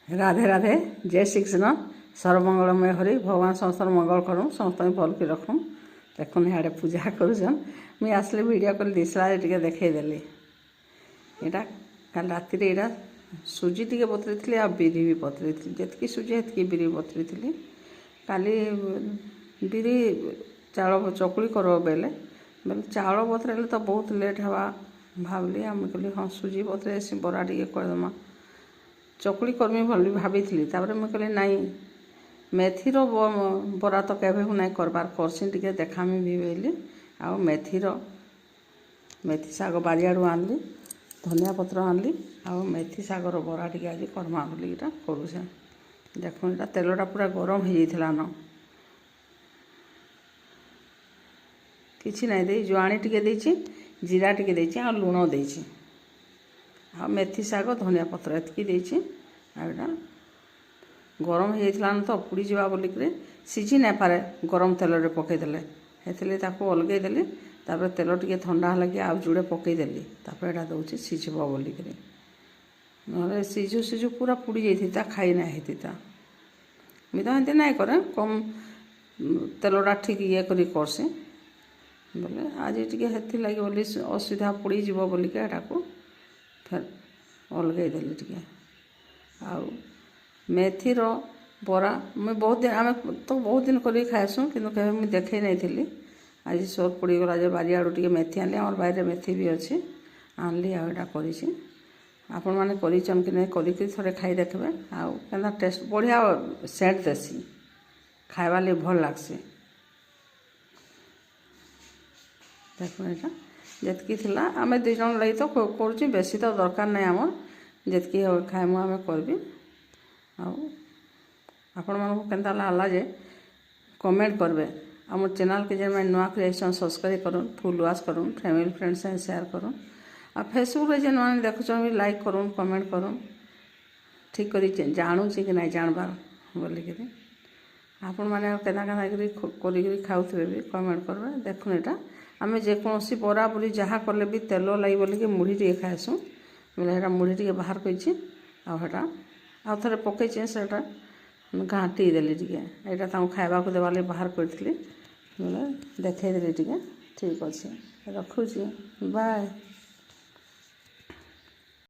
राधे राधे जय श्री कृष्ण सर्वमंगलमय हरि भगवान समस्त मंगल करूँ समस्त भल की रखूँ देखुन इे पूजा करुन मुझे आसली वीडियो कल दिशा टे देखईदेली यहाँ कल राति यहाँ सुजी टे बतरी थी आ बिरी भी बतरी थी जी सुजी हेतु बिरी बतरी थी काली बिरी चाउल चकुली कर बेले बोले चाउल बतरेले तो बहुत लेट हवा भावली आम कहली हाँ सुजी बतरे बरा टे करदमा चकुली कर्मी भली भाभी मुझे कहली नाई मेथीर बरा तो केवे ना करबार करसी टे देखामी भी बोली आ मेथी शाग बारियाड़ू आनली धनिया पत्र आनली आ मेथी शागर बरा टे आज करमा बोली इटा करुचे देखो यहाँ तेलटा पूरा गरम हो जाता न किसी ना दे जुआणी टे देची जीरा टे देची आ लुण देची आ मेथी शाग धनिया पत्र एतकी देची आटा गरम हो जाता न तो पुड़ी जावा बोलिक सीझी नहीं पारे गरम तेल रे पकईदेले हेतले ताको अलगईदेली तापर तेल टे ठंडा है आउ जुड़े पकईदेली तापर यहाँ दौर सीझब बोलिक ना सीझु सीझु पूरा पुड़ी जाता खाई ना होता मुझे तो एमती ना करे कम तेलटा ठीक ये करसी बोले आज टे हेती लगे बोली असुविधा पुड़ी जीव बोलिक यहाँ को फिर अलगईदेली टे आ मेथीर बरा मुझे बहुत दिन आम तो बहुत दिन कर खाएसुँ कि मुझे देखे नहीं थी आज सोर पड़गला जो बारियाड़ू टे मेथी आनी आम बाहर मेथी भी अच्छी आनली आटा कर आपण मैंने करन कि नहीं कर खाई देखबे आना टेस्ट बढ़िया सेंट देसी खाइबा लिए भल लगसी देखो यहाँ जितकी थी आम दुई जन लगी तो कर बेसी तो दरकार नहीं आम जितकी खाइमु आम करी आपण मानक केनता लागला जे कमेंट करबे आम चैनल के जे मैं नुआ क्रिएशन सब्सक्राइब करूँ फुल वाच करूँ फैमिली फ्रेंड्स से शेयर करूँ आ फेसबुक रे जे नुआ देखुन भी लाइक करूँ कमेंट करूँ ठीक करी जानूची कि नहीं जानबार बोलिक आपण मैंने केना केना खाऊे भी कमेंट करबे देखुन यहाँ आम जेकोसी बरा बुरी जहाँ कले भी तेल लगे बोलिक मुढ़ी टे खाएसुँ बोले यहाँ मुढ़ी टे बाहर कर आउ थे पकईचे से घाटी देली टे यहाँ खावा को देवा बाहर करी बोले देखईदेली टे ठीक अच्छे रखुची बाय।